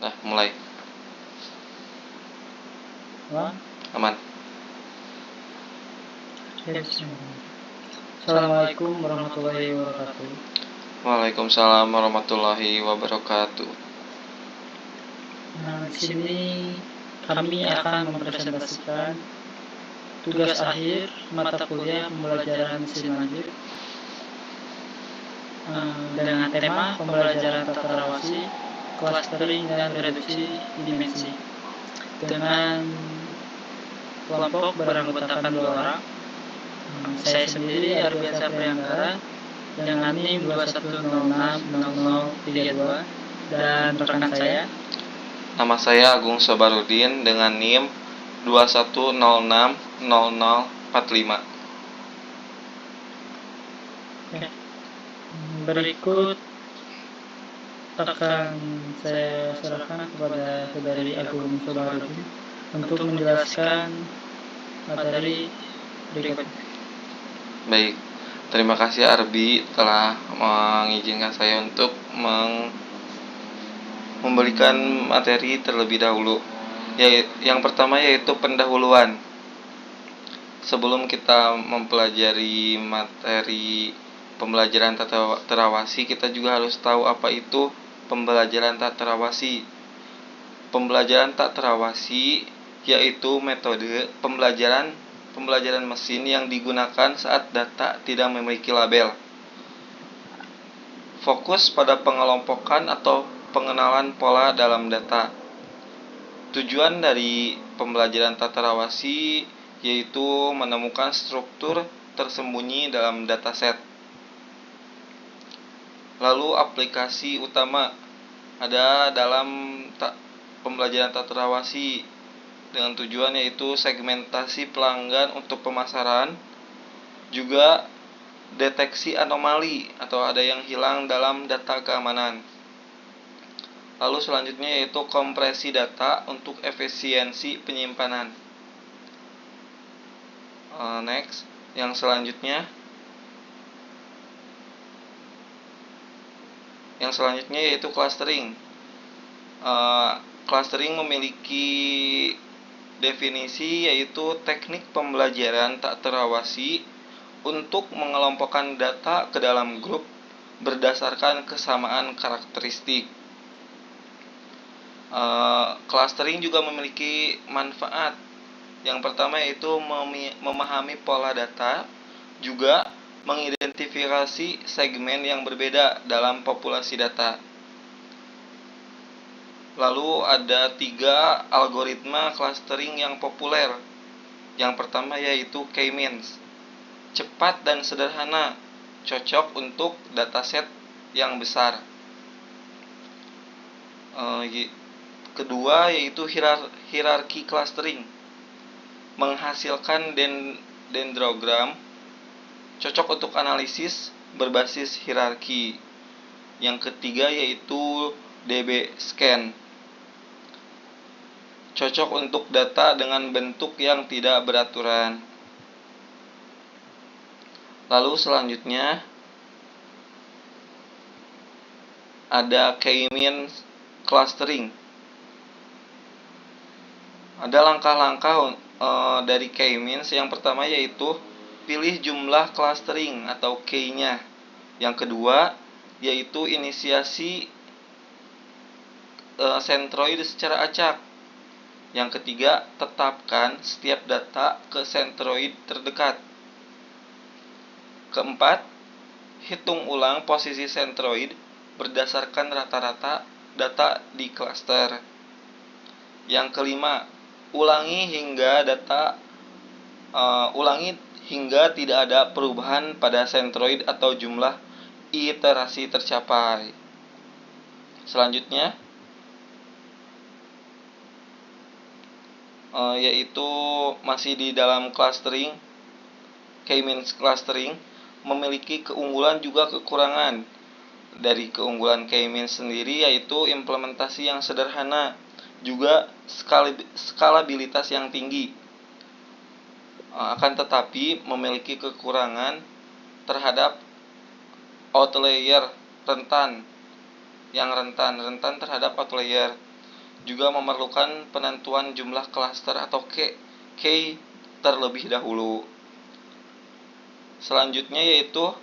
Nah, mulai. One. Aman. Ya, bismillah. Assalamualaikum warahmatullahi wabarakatuh. Waalaikumsalam warahmatullahi wabarakatuh. Nah, di sini kami akan mempresentasikan tugas akhir mata kuliah pembelajaran mesin lanjut dengan tema pembelajaran tata rawasi, clustering dan reduksi dimensi dengan kelompok beranggotakan 2 orang. Saya sendiri Arbiasa Prianggara dengan NIM 21060032 dan rekan saya. Nama saya Agung Sobarudin dengan NIM 21060045. Oke. Berikut akan saya serahkan kepada Saudari Agung Sobarudin untuk menjelaskan materi berikut. Baik, terima kasih Arbi telah mengizinkan saya untuk memberikan materi terlebih dahulu. Yang pertama yaitu pendahuluan. Sebelum kita mempelajari materi pembelajaran tata terawasi, kita juga harus tahu apa itu pembelajaran tata terawasi. Pembelajaran tata terawasi yaitu metode pembelajaran mesin yang digunakan saat data tidak memiliki label. Fokus pada pengelompokan atau pengenalan pola dalam data. Tujuan dari pembelajaran tata terawasi yaitu menemukan struktur tersembunyi dalam dataset. Lalu aplikasi utama ada dalam pembelajaran tata terawasi dengan tujuan yaitu segmentasi pelanggan untuk pemasaran, juga deteksi anomali atau ada yang hilang dalam data keamanan. Lalu selanjutnya yaitu kompresi data untuk efisiensi penyimpanan. Next, yang selanjutnya yaitu clustering. Clustering memiliki definisi yaitu teknik pembelajaran tak terawasi untuk mengelompokkan data ke dalam grup berdasarkan kesamaan karakteristik. Clustering juga memiliki manfaat. Yang pertama yaitu memahami pola data, juga mengidentifikasi segmen yang berbeda dalam populasi data. Lalu ada 3 algoritma clustering yang populer. Yang pertama yaitu K-means. Cepat dan sederhana, cocok untuk dataset yang besar. Kedua yaitu hierarki clustering. Menghasilkan dendrogram, cocok untuk analisis berbasis hierarki. Yang ketiga yaitu DB-scan. Cocok untuk data dengan bentuk yang tidak beraturan. Lalu selanjutnya ada K-means clustering. Ada langkah-langkah dari K-means. Yang pertama yaitu pilih jumlah clustering atau K-nya. Yang kedua yaitu inisiasi sentroid secara acak. Yang ketiga, tetapkan setiap data ke sentroid terdekat. Keempat, hitung ulang posisi sentroid berdasarkan rata-rata data di cluster. Yang kelima, ulangi hingga tidak ada perubahan pada sentroid atau jumlah iterasi tercapai. Selanjutnya yaitu masih di dalam clustering. K-means clustering memiliki keunggulan juga kekurangan. Dari keunggulan K-means sendiri yaitu implementasi yang sederhana, juga skalabilitas yang tinggi. Akan tetapi memiliki kekurangan terhadap outlier rentan terhadap outlier. juga memerlukan penentuan jumlah klaster atau key terlebih dahulu. Selanjutnya yaitu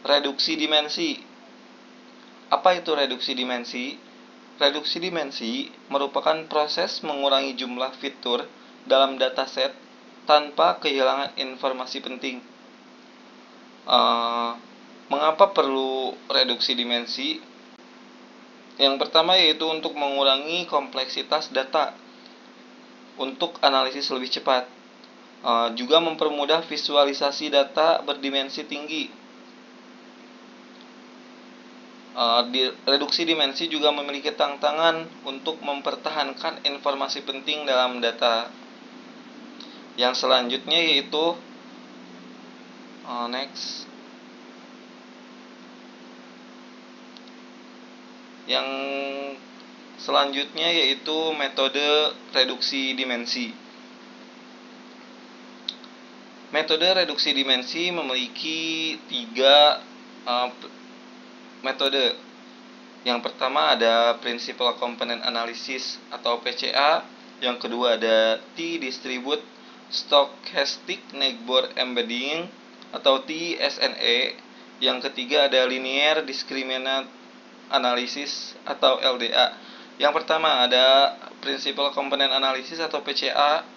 reduksi dimensi. Apa itu reduksi dimensi? Reduksi dimensi merupakan proses mengurangi jumlah fitur dalam dataset tanpa kehilangan informasi penting. Mengapa perlu reduksi dimensi? Yang pertama yaitu untuk mengurangi kompleksitas data untuk analisis lebih cepat. Juga mempermudah visualisasi data berdimensi tinggi. Reduksi dimensi juga memiliki tantangan untuk mempertahankan informasi penting dalam data. Yang selanjutnya yaitu next. Yang selanjutnya yaitu metode reduksi dimensi. Metode reduksi dimensi memiliki 3 metode. Yang pertama ada Principal Component Analysis atau PCA. Yang kedua ada T-Distribute Stochastic Neighbor Embedding atau TSNE. Yang ketiga ada Linear Discriminant Analysis atau LDA. Yang pertama ada Principal Component Analysis atau PCA,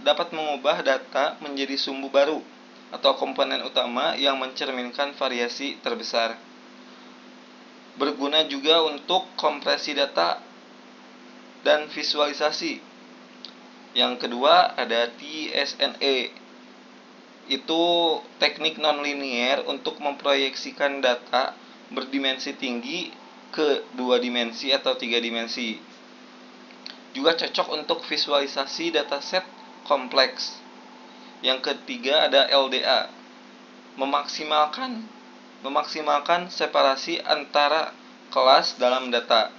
dapat mengubah data menjadi sumbu baru atau komponen utama yang mencerminkan variasi terbesar. Berguna juga untuk kompresi data dan visualisasi. Yang kedua ada TSNE. Itu teknik nonlinear untuk memproyeksikan data berdimensi tinggi ke 2 dimensi atau 3 dimensi. Juga cocok untuk visualisasi dataset kompleks. Yang ketiga ada LDA. Memaksimalkan separasi antara kelas dalam data.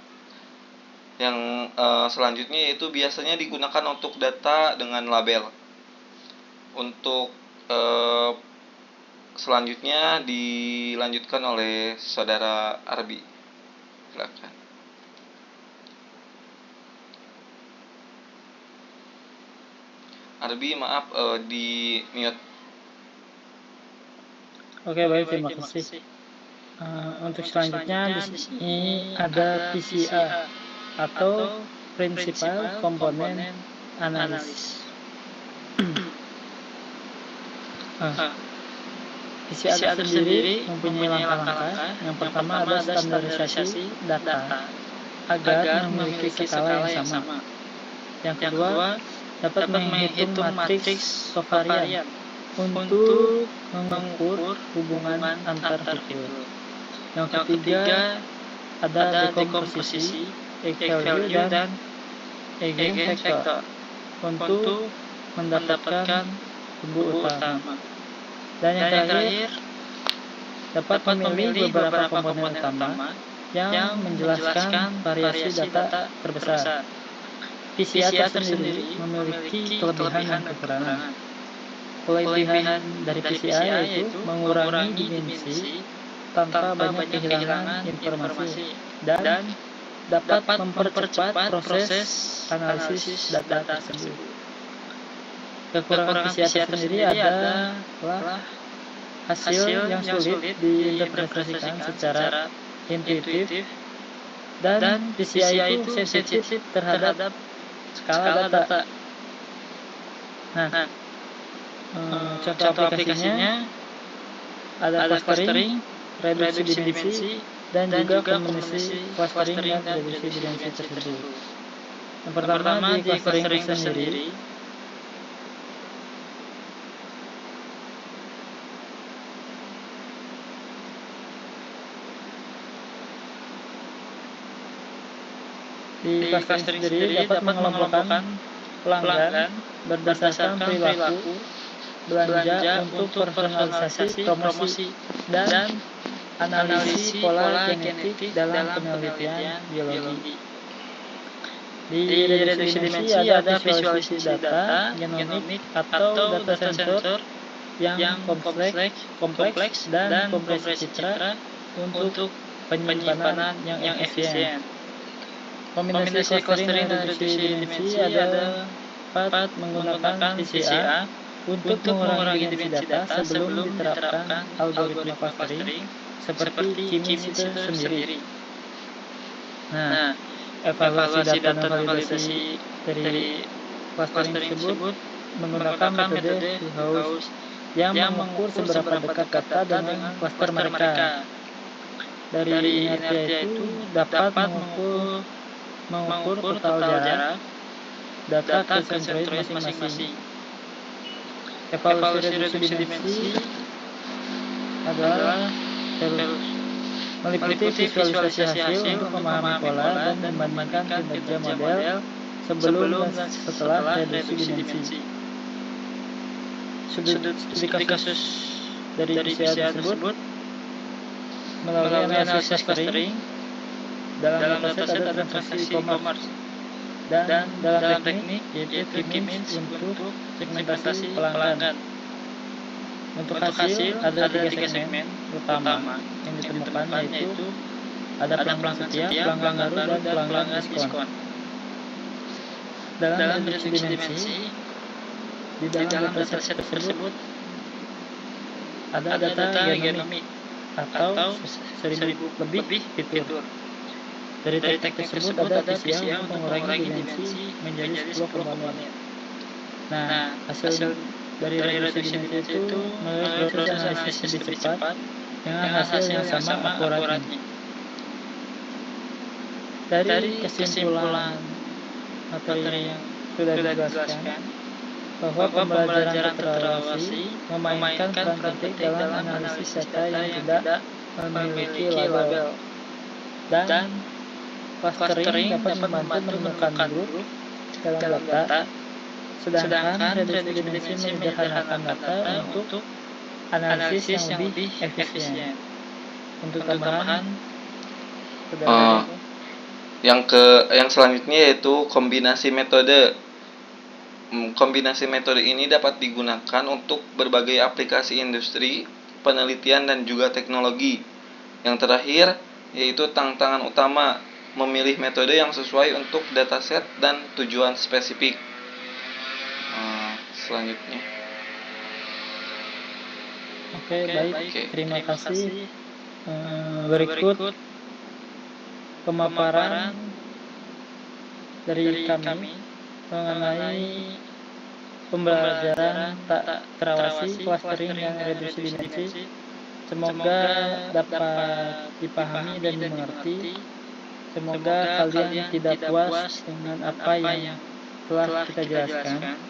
Yang selanjutnya yaitu biasanya digunakan untuk data dengan label. Untuk selanjutnya dilanjutkan oleh Saudara Arbi. Silakan. Arbi, maaf di mute. Oke, baik, terima kasih. Untuk selanjutnya di sini ada PCA atau Principal Component Analysis. PCA sendiri mempunyai langkah-langkah. Yang pertama ada standarisasi data agar memiliki skala yang sama. Yang kedua, dapat menghitung matriks covarian untuk mengukur hubungan antar fitur. Yang ketiga, ada dekomposisi, eigenvalue, dan eigenvektor untuk mendapatkan sumbu utama. Dan yang terakhir, dapat memilih beberapa komponen utama yang menjelaskan variasi data terbesar. PCA sendiri memiliki kelebihan dan kekurangan. Kelebihan dari PCA yaitu mengurangi dimensi tanpa banyak kehilangan informasi dan dapat mempercepat proses analisis data tersebut. Kekurangan PCA sendiri adalah hasil yang sulit diinterpretasikan secara intuitif dan PCA itu sensitif terhadap skala data. Nah, contoh aplikasinya ada clustering, reduksi dimensi, dan juga kombinasi clustering dan reduksi dimensi tersebut. Yang pertama di clustering itu sendiri, dapat mengelompokkan pelanggan berdasarkan perilaku belanja untuk personalisasi promosi dan analisis pola genetik dalam penelitian biologi. Di reduksi dimensi ada visualisasi data genomik atau data sensor yang kompleks dan kompresi citra untuk penyimpanan yang efisien. Kombinasi clustering dan reduksi dimensi ada 4 menggunakan VCA untuk mengurangi dimensi data sebelum diterapkan algoritma clustering seperti K-means itu sendiri. Nah, evaluasi data dan validasi dari clustering tersebut menggunakan metode T-House yang mengukur seberapa dekat data dengan cluster mereka. Dari inertia itu dapat mengukur total jarak data ke sentroid masing-masing. Evaluasi reduksi dimensi adalah meliputi visualisasi hasil untuk memahami pola dan membandingkan kinerja model sebelum dan setelah reduksi dimensi. Studi kasus dari PCA tersebut melalui analisis clustering. Dalam dataset ada transaksi e-commerce dan dalam teknik yaitu K-means untuk segmentasi pelanggan. Untuk hasil ada 3 segmen utama yang ditemukan yaitu ada pelanggan setia, pelanggan baru, dan pelanggan diskon. Dalam reduksi dimensi di dalam dataset tersebut ada data genomik atau 1000 lebih fitur. Dari teknik tersebut ada VCA untuk mengurangi dimensi menjadi 10 komponen. Nah, hasil dari reduksi dimensi itu melalui proses analisis lebih cepat dengan hasil yang sama akuratnya. Dari kesimpulan materi yang sudah dijelaskan, bahwa pembelajaran terawasi memainkan peran penting dalam analisis data yang tidak memiliki label, dan clustering dapat membantu menemukan grup dalam data, sedangkan reduksi dimensi menyederhanakan data untuk analisis yang lebih efisien. Untuk tambahan, yang selanjutnya yaitu kombinasi metode. Kombinasi metode ini dapat digunakan untuk berbagai aplikasi industri, penelitian, dan juga teknologi. Yang terakhir yaitu tantangan utama, memilih metode yang sesuai untuk dataset dan tujuan spesifik. Selanjutnya. Oke, baik. Terima kasih. Berikut pemaparan dari kami mengenai pembelajaran tak terawasi, clustering, dan reduksi dimensi. Semoga dapat dipahami dan dimengerti. Semoga kalian tidak puas dengan apa yang telah kita jelaskan.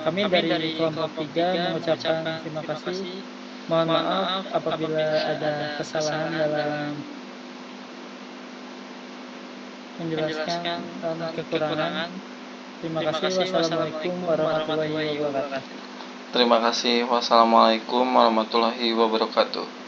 Kami dari kelompok 3 mengucapkan terima kasih. Mohon maaf apabila ada kesalahan dalam menjelaskan dan kekurangan. Terima kasih. Wassalamualaikum warahmatullahi wabarakatuh. Terima kasih. Wassalamualaikum warahmatullahi wabarakatuh.